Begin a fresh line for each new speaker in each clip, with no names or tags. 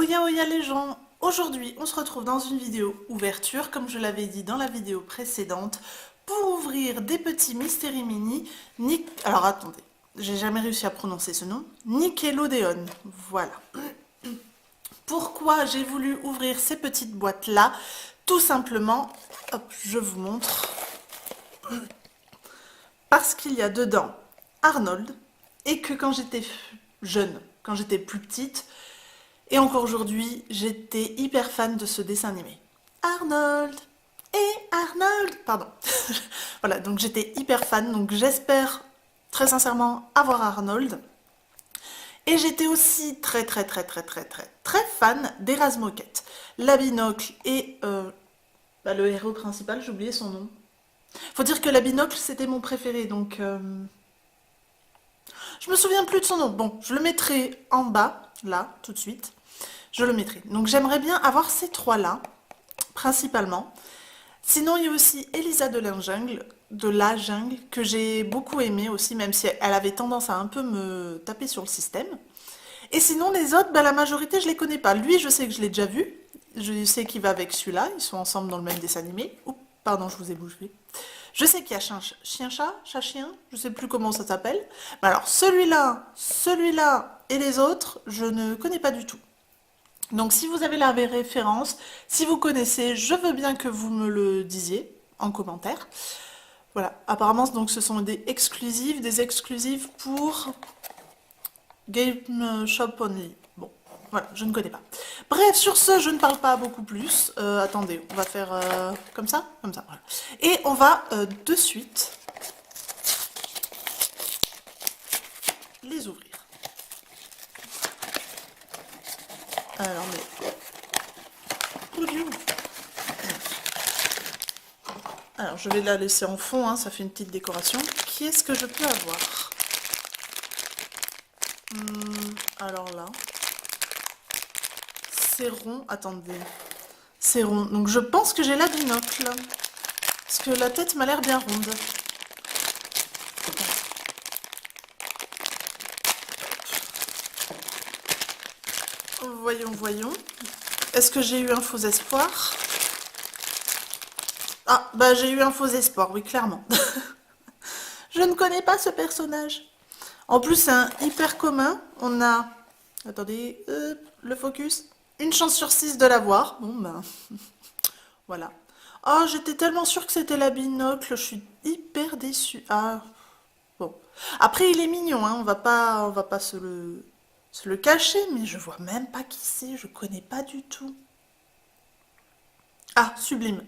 Oya Oya les gens, aujourd'hui on se retrouve dans une vidéo ouverture, comme je l'avais dit dans la vidéo précédente, pour ouvrir des petits Mystery Mini, alors attendez, j'ai jamais réussi à prononcer ce nom, Nickelodeon, voilà. Pourquoi j'ai voulu ouvrir ces petites boîtes là? Tout simplement, hop, je vous montre, parce qu'il y a dedans Arnold, et que quand j'étais jeune, quand j'étais plus petite, et encore aujourd'hui, j'étais hyper fan de ce dessin animé. Arnold et Arnold, pardon. Voilà, donc j'étais hyper fan, donc j'espère très sincèrement avoir Arnold. Et j'étais aussi très fan d'Erasmoquette. La Binocle et le héros principal, j'ai oublié son nom. Faut dire que la Binocle, c'était mon préféré, donc je me souviens plus de son nom. Bon, je le mettrai en bas, là, tout de suite. Je le mettrai. Donc j'aimerais bien avoir ces trois-là, principalement. Sinon, il y a aussi Elisa de la jungle, que j'ai beaucoup aimé aussi, même si elle avait tendance à un peu me taper sur le système. Et sinon, les autres, la majorité, je les connais pas. Lui, je sais que je l'ai déjà vu. Je sais qu'il va avec celui-là. Ils sont ensemble dans le même dessin animé. Oups, pardon, je vous ai bougé. Je sais qu'il y a chien-chat, chat-chien, je sais plus comment ça s'appelle. Mais alors, celui-là et les autres, je ne connais pas du tout. Donc si vous avez la référence, si vous connaissez, je veux bien que vous me le disiez en commentaire. Voilà, apparemment donc ce sont des exclusives pour Game Shop Only. Bon, voilà, je ne connais pas. Bref, sur ce, je ne parle pas beaucoup plus. Attendez, on va faire comme ça, voilà. Et on va de suite les ouvrir. Alors, mais... Alors, je vais la laisser en fond, hein, ça fait une petite décoration. Qui est-ce que je peux avoir? Alors là... C'est rond, attendez. C'est rond, donc je pense que j'ai la binocle. Parce que la tête m'a l'air bien ronde. Voyons. Est-ce que j'ai eu un faux espoir? Ah, bah j'ai eu un faux espoir, oui, clairement. Je ne connais pas ce personnage. En plus, c'est un hyper commun. On a... Attendez, le focus. Une chance sur 6 de l'avoir. Bon, ben... voilà. Oh, j'étais tellement sûre que c'était la binocle. Je suis hyper déçue. Ah, bon. Après, il est mignon, hein. On va pas se le cacher, mais je vois même pas qui c'est. Je connais pas du tout. Ah, sublime.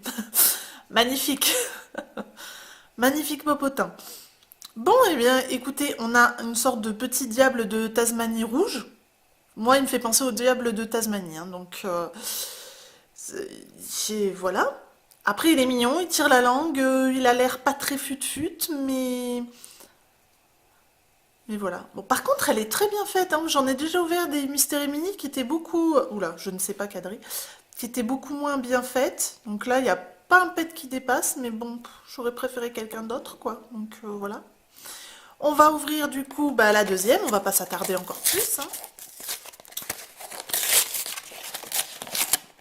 Magnifique. Magnifique popotin. Bon, eh bien, écoutez, on a une sorte de petit diable de Tasmanie rouge. Moi, il me fait penser au diable de Tasmanie, hein, donc voilà. Après, il est mignon, il tire la langue, il a l'air pas très fut-fut, mais voilà. Bon, par contre, elle est très bien faite, hein. J'en ai déjà ouvert des Mystery Mini qui étaient beaucoup... Oula, je ne sais pas cadrer. Qui étaient beaucoup moins bien faites. Donc là, il n'y a pas un pet qui dépasse, mais bon, j'aurais préféré quelqu'un d'autre, quoi. Donc voilà. On va ouvrir du coup la deuxième, on va pas s'attarder encore plus, hein.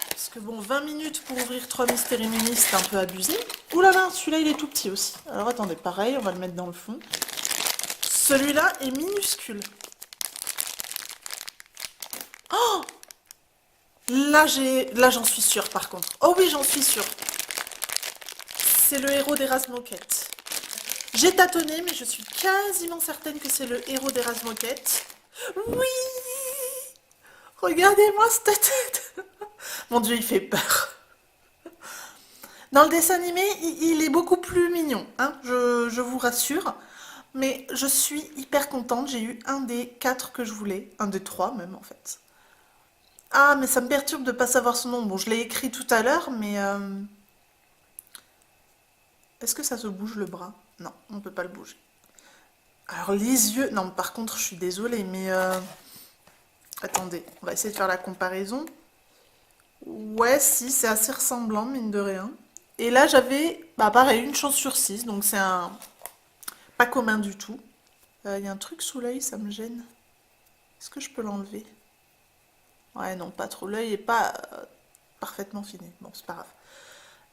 Parce que bon, 20 minutes pour ouvrir 3 Mystery Mini, c'est un peu abusé. Ouh là là, celui-là il est tout petit aussi. Alors attendez, pareil, on va le mettre dans le fond. Celui-là est minuscule. Oh! Là j'en suis sûre par contre. Oh oui, j'en suis sûre. C'est le héros d'Erasmoquette. J'ai tâtonné, mais je suis quasiment certaine que c'est le héros d'Erasmoquette. Oui! Regardez-moi cette tête! Mon Dieu, il fait peur. Dans le dessin animé, il est beaucoup plus mignon, hein, je vous rassure. Mais je suis hyper contente, j'ai eu un des 4 que je voulais. Un des 3 même, en fait. Ah, mais ça me perturbe de ne pas savoir son nom. Bon, je l'ai écrit tout à l'heure, mais... Est-ce que ça se bouge le bras? Non, on ne peut pas le bouger. Alors, les yeux... Non, par contre, je suis désolée, mais... Attendez, on va essayer de faire la comparaison. Ouais, si, c'est assez ressemblant, mine de rien. Et là, j'avais, pareil, une chance sur 6, donc c'est un pas commun du tout. Il y a un truc sous l'œil, ça me gêne. Est-ce que je peux l'enlever? Ouais, non, pas trop. L'œil est pas parfaitement fini. Bon, c'est pas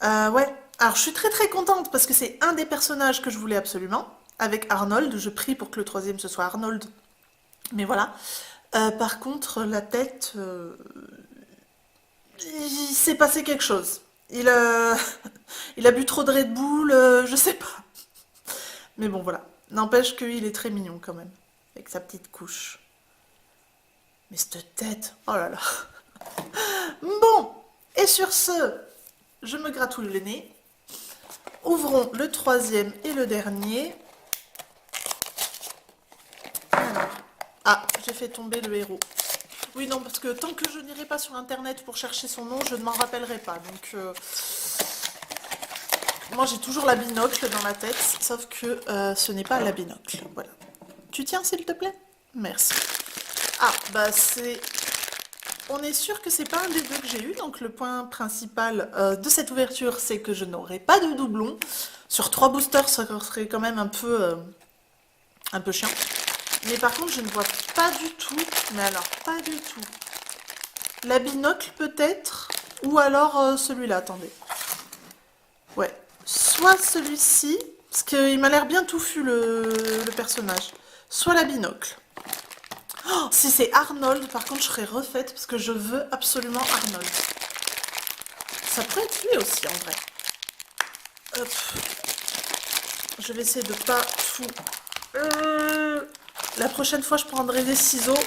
grave. Ouais, alors je suis très très contente parce que c'est un des personnages que je voulais absolument. Avec Arnold, je prie pour que le troisième ce soit Arnold. Mais voilà. Par contre, la tête, il s'est passé quelque chose. Il a bu trop de Red Bull, je sais pas. Mais bon, voilà. N'empêche qu'il est très mignon quand même. Avec sa petite couche. Mais cette tête, oh là là. Bon, et sur ce, je me gratouille le nez. Ouvrons le troisième et le dernier. Alors, ah, j'ai fait tomber le héros. Oui, non, parce que tant que je n'irai pas sur internet pour chercher son nom, je ne m'en rappellerai pas. Donc, moi j'ai toujours la binocle dans la tête, sauf que ce n'est pas la binocle. Voilà. Tu tiens, s'il te plaît? Merci. Ah, bah c'est... On est sûr que c'est pas un des deux que j'ai eu, donc le point principal de cette ouverture, c'est que je n'aurai pas de doublon. Sur 3 boosters, ça serait quand même un peu chiant. Mais par contre, je ne vois pas du tout, mais alors pas du tout. La binocle peut-être, ou alors celui-là, attendez. Ouais, soit celui-ci, parce qu'il m'a l'air bien touffu le personnage, soit la binocle. Oh, si c'est Arnold, par contre, je serais refaite parce que je veux absolument Arnold. Ça pourrait être lui aussi, en vrai. Hop. Je vais essayer de pas tout... La prochaine fois, je prendrai des ciseaux.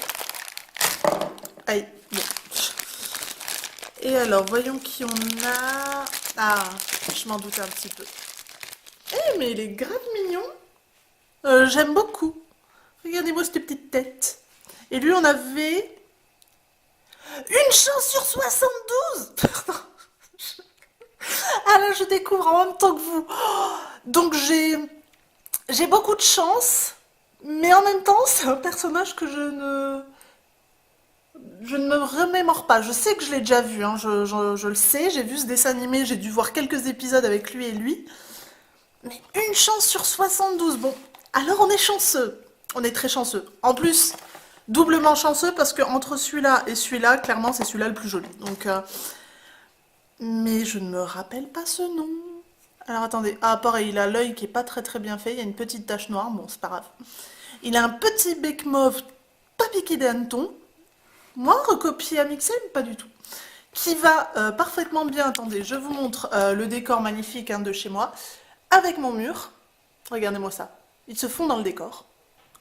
Aïe, bon. Et alors, voyons qui on a... Ah, je m'en doutais un petit peu. Eh, mais il est grave mignon. J'aime beaucoup. Regardez-moi cette petite tête. Et lui, on avait... Une chance sur 72. Pardon. Ah là, je découvre en même temps que vous. Donc j'ai beaucoup de chance, mais en même temps, c'est un personnage que je ne me remémore pas. Je sais que je l'ai déjà vu, hein, je le sais, j'ai vu ce dessin animé, j'ai dû voir quelques épisodes avec lui et lui. Mais une chance sur 72, bon, alors on est chanceux. On est très chanceux. En plus, doublement chanceux parce que entre celui-là et celui-là, clairement, c'est celui-là le plus joli. Donc, mais je ne me rappelle pas ce nom. Alors attendez, ah pareil, il a l'œil qui est pas très très bien fait, il y a une petite tache noire, bon c'est pas grave. Il a un petit bec mauve, pas piqué des hannetons. Moi, recopié à Mixel, pas du tout. Qui va parfaitement bien, attendez, je vous montre le décor magnifique hein, de chez moi, avec mon mur. Regardez-moi ça, ils se fond dans le décor.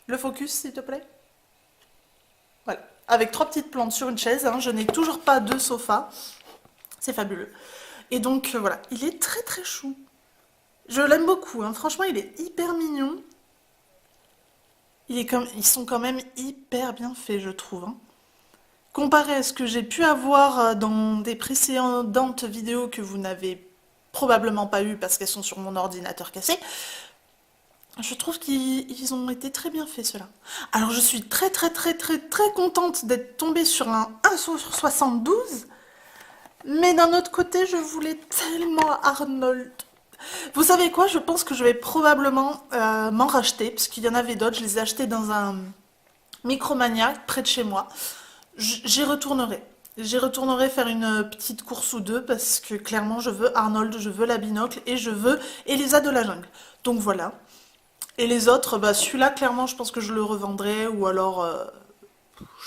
Le focus, s'il te plaît. Voilà, avec 3 petites plantes sur une chaise, hein, je n'ai toujours pas de sofa. C'est fabuleux. Et donc voilà, il est très très chou. Je l'aime beaucoup, hein. Franchement il est hyper mignon. Ils sont quand même hyper bien faits je trouve. Hein. Comparé à ce que j'ai pu avoir dans des précédentes vidéos que vous n'avez probablement pas eu parce qu'elles sont sur mon ordinateur cassé, je trouve qu'ils ont été très bien faits ceux-là. Alors je suis très très très très très contente d'être tombée sur un 1 sur 72. Mais d'un autre côté, je voulais tellement Arnold. Vous savez quoi? Je pense que je vais probablement m'en racheter, parce qu'il y en avait d'autres. Je les ai achetés dans un Micromania près de chez moi. J'y retournerai. J'y retournerai faire une petite course ou deux, parce que clairement, je veux Arnold, je veux la binocle, et je veux Elisa de la jungle. Donc voilà. Et les autres, bah celui-là, clairement, je pense que je le revendrai, ou alors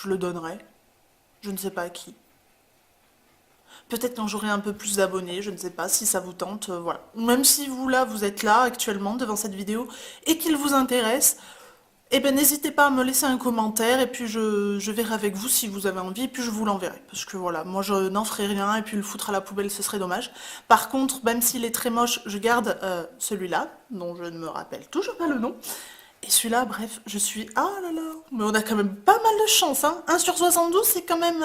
je le donnerai. Je ne sais pas à qui. Peut-être quand j'aurai un peu plus d'abonnés, je ne sais pas si ça vous tente, voilà. Même si vous là, vous êtes là actuellement devant cette vidéo et qu'il vous intéresse, eh ben n'hésitez pas à me laisser un commentaire et puis je verrai avec vous si vous avez envie et puis je vous l'enverrai. Parce que voilà, moi je n'en ferai rien et puis le foutre à la poubelle ce serait dommage. Par contre, même s'il est très moche, je garde celui-là, dont je ne me rappelle toujours pas le nom. Et celui-là, bref, je suis... Ah là là, mais on a quand même pas mal de chance, hein. 1 sur 72, c'est quand même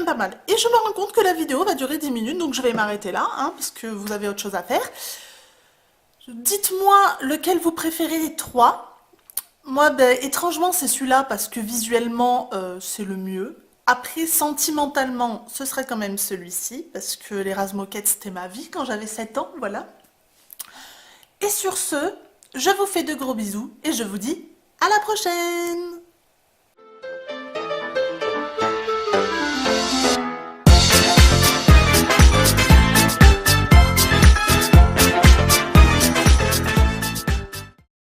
pas mal. Et je me rends compte que la vidéo va durer 10 minutes, donc je vais m'arrêter là, hein, parce que vous avez autre chose à faire. Dites-moi lequel vous préférez des 3. Moi, ben, étrangement, c'est celui-là, parce que visuellement, c'est le mieux. Après, sentimentalement, ce serait quand même celui-ci, parce que les Razmoquettes, c'était ma vie quand j'avais 7 ans, voilà. Et sur ce, je vous fais de gros bisous, et je vous dis à la prochaine!